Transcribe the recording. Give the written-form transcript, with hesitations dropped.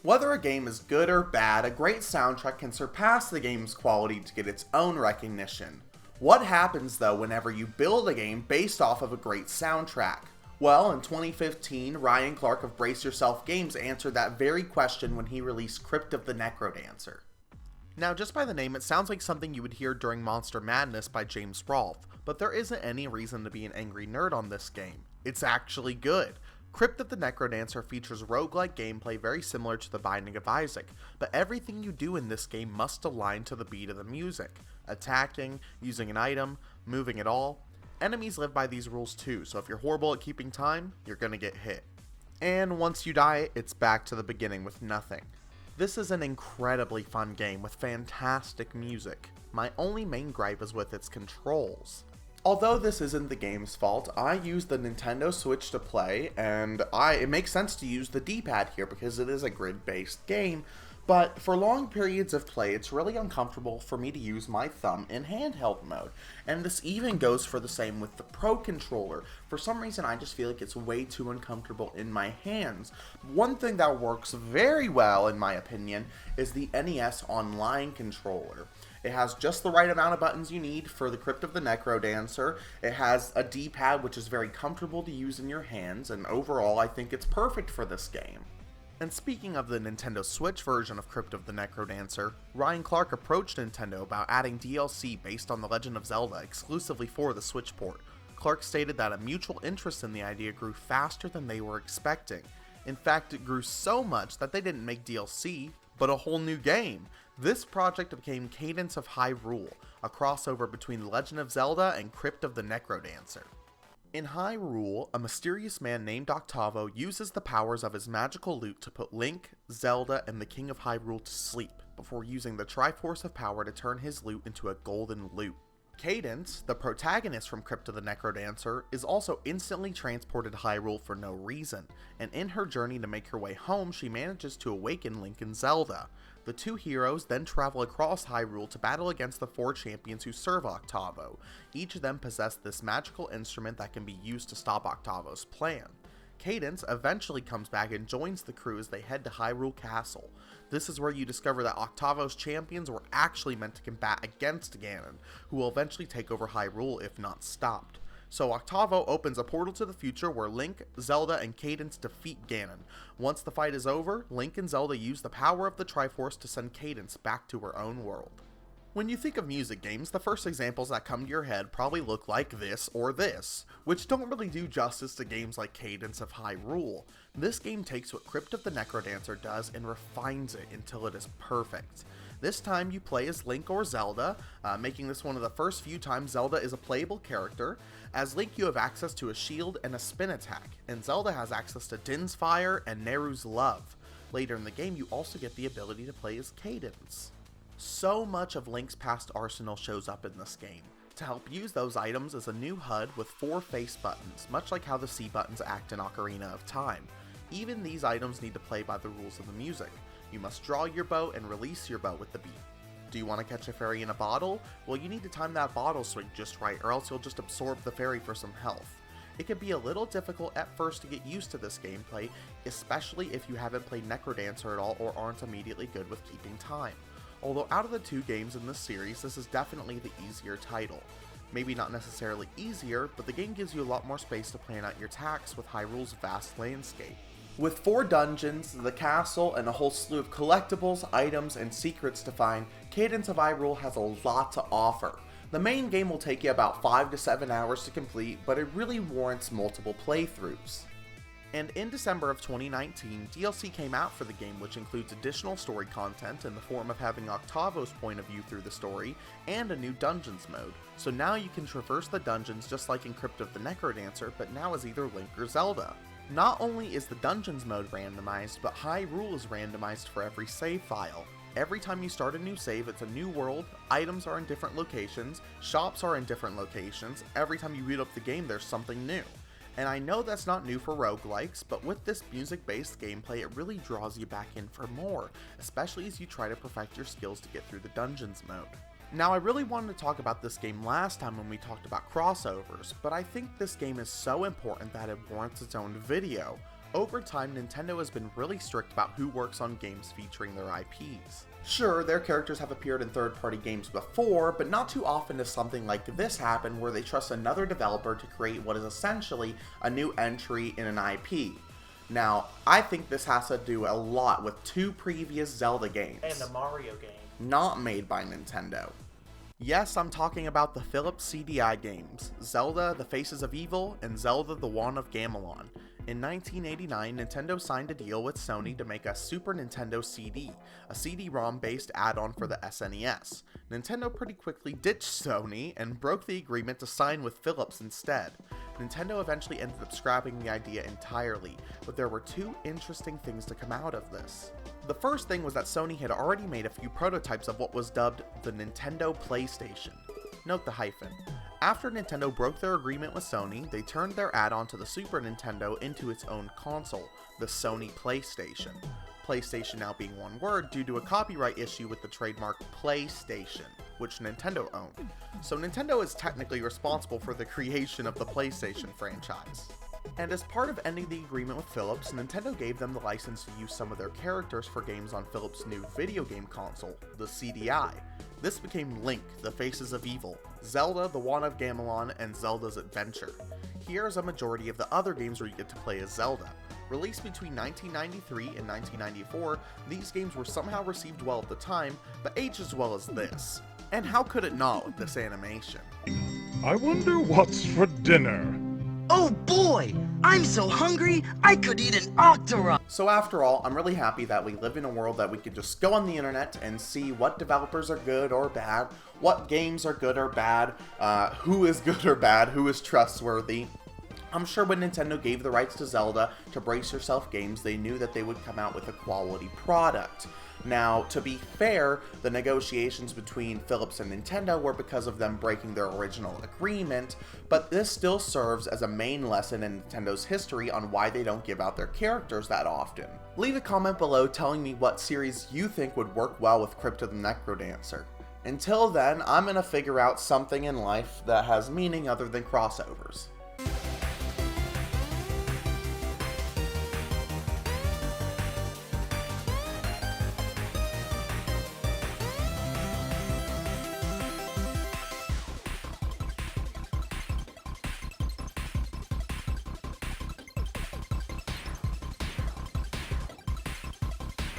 Whether a game is good or bad, a great soundtrack can surpass the game's quality to get its own recognition. What happens though whenever you build a game based off of a great soundtrack? Well, in 2015, Ryan Clark of Brace Yourself Games answered that very question when he released Crypt of the Necrodancer. Now, just by the name, it sounds like something you would hear during Monster Madness by James Rolfe, but there isn't any reason to be an angry nerd on this game. It's actually good. Crypt of the Necrodancer features roguelike gameplay very similar to The Binding of Isaac, but everything you do in this game must align to the beat of the music. Attacking, using an item, moving at all. Enemies live by these rules too, so if you're horrible at keeping time, you're gonna get hit. And once you die, it's back to the beginning with nothing. This is an incredibly fun game with fantastic music. My only main gripe is with its controls. Although this isn't the game's fault, I use the Nintendo Switch to play, and it makes sense to use the D-pad here because it is a grid-based game, but for long periods of play, it's really uncomfortable for me to use my thumb in handheld mode, and this even goes for the same with the Pro Controller. For some reason, I just feel like it's way too uncomfortable in my hands. One thing that works very well, in my opinion, is the NES Online controller. It has just the right amount of buttons you need for the Crypt of the Necrodancer. It has a D-pad which is very comfortable to use in your hands, and overall I think it's perfect for this game. And speaking of the Nintendo Switch version of Crypt of the Necrodancer, Ryan Clark approached Nintendo about adding DLC based on The Legend of Zelda exclusively for the Switch port. Clark stated that a mutual interest in the idea grew faster than they were expecting. In fact, it grew so much that they didn't make DLC, but a whole new game. This project became Cadence of Hyrule, a crossover between The Legend of Zelda and Crypt of the Necrodancer. In Hyrule, a mysterious man named Octavo uses the powers of his magical lute to put Link, Zelda, and the King of Hyrule to sleep, before using the Triforce of Power to turn his lute into a golden lute. Cadence, the protagonist from Crypt of the Necrodancer, is also instantly transported to Hyrule for no reason, and in her journey to make her way home, she manages to awaken Link and Zelda. The two heroes then travel across Hyrule to battle against the four champions who serve Octavo. Each of them possess this magical instrument that can be used to stop Octavo's plan. Cadence eventually comes back and joins the crew as they head to Hyrule Castle. This is where you discover that Octavo's champions were actually meant to combat against Ganon, who will eventually take over Hyrule if not stopped. So Octavo opens a portal to the future where Link, Zelda, and Cadence defeat Ganon. Once the fight is over, Link and Zelda use the power of the Triforce to send Cadence back to her own world. When you think of music games, the first examples that come to your head probably look like this or this, which don't really do justice to games like Cadence of Hyrule. This game takes what Crypt of the Necrodancer does and refines it until it is perfect. This time you play as Link or Zelda, making this one of the first few times Zelda is a playable character. As Link you have access to a shield and a spin attack, and Zelda has access to Din's Fire and Neru's Love. Later in the game you also get the ability to play as Cadence. So much of Link's past arsenal shows up in this game. To help use those items is a new HUD with 4 face buttons, much like how the C buttons act in Ocarina of Time. Even these items need to play by the rules of the music. You must draw your bow and release your bow with the beat. Do you want to catch a fairy in a bottle? Well, you need to time that bottle swing just right, or else you'll just absorb the fairy for some health. It can be a little difficult at first to get used to this gameplay, especially if you haven't played Necrodancer at all or aren't immediately good with keeping time. Although out of the 2 games in this series, this is definitely the easier title. Maybe not necessarily easier, but the game gives you a lot more space to plan out your attacks with Hyrule's vast landscape. With 4 dungeons, the castle, and a whole slew of collectibles, items, and secrets to find, Cadence of Hyrule has a lot to offer. The main game will take you about 5 to 7 hours to complete, but it really warrants multiple playthroughs. And in December of 2019, DLC came out for the game, which includes additional story content in the form of having Octavo's point of view through the story, and a new Dungeons mode. So now you can traverse the dungeons just like in Crypt of the Necrodancer, but now as either Link or Zelda. Not only is the Dungeons mode randomized, but Hyrule is randomized for every save file. Every time you start a new save, it's a new world, items are in different locations, shops are in different locations, every time you boot up the game there's something new. And I know that's not new for roguelikes, but with this music-based gameplay it really draws you back in for more, especially as you try to perfect your skills to get through the Dungeons mode. Now I really wanted to talk about this game last time when we talked about crossovers, but I think this game is so important that it warrants its own video. Over time, Nintendo has been really strict about who works on games featuring their IPs. Sure, their characters have appeared in third-party games before, but not too often does something like this happen where they trust another developer to create what is essentially a new entry in an IP. Now, I think this has to do a lot with two previous Zelda games. And the Mario game. Not made by Nintendo. Yes, I'm talking about the Philips CDI games, Zelda The Faces of Evil and Zelda The Wand of Gamelon. In 1989, Nintendo signed a deal with Sony to make a Super Nintendo CD, a CD-ROM based add-on for the SNES. Nintendo pretty quickly ditched Sony and broke the agreement to sign with Philips instead. Nintendo eventually ended up scrapping the idea entirely, but there were two interesting things to come out of this. The first thing was that Sony had already made a few prototypes of what was dubbed the Nintendo PlayStation. Note the hyphen. After Nintendo broke their agreement with Sony, they turned their add-on to the Super Nintendo into its own console, the Sony PlayStation. PlayStation now being one word due to a copyright issue with the trademark PlayStation, which Nintendo owned. So Nintendo is technically responsible for the creation of the PlayStation franchise. And as part of ending the agreement with Philips, Nintendo gave them the license to use some of their characters for games on Philips' new video game console, the CDI. This became Link, The Faces of Evil, Zelda The Wand of Gamelon, and Zelda's Adventure. Here is a majority of the other games where you get to play as Zelda. Released between 1993 and 1994, these games were somehow received well at the time, but aged as well as this. And how could it not with this animation? I wonder what's for dinner. Oh boy! I'm so hungry, I could eat an Octorok! So after all, I'm really happy that we live in a world that we can just go on the internet and see what developers are good or bad, what games are good or bad, who is good or bad, who is trustworthy. I'm sure when Nintendo gave the rights to Zelda to Brace Yourself Games, they knew that they would come out with a quality product. Now, to be fair, the negotiations between Philips and Nintendo were because of them breaking their original agreement, but this still serves as a main lesson in Nintendo's history on why they don't give out their characters that often. Leave a comment below telling me what series you think would work well with Crypt of the Necrodancer. Until then, I'm gonna figure out something in life that has meaning other than crossovers.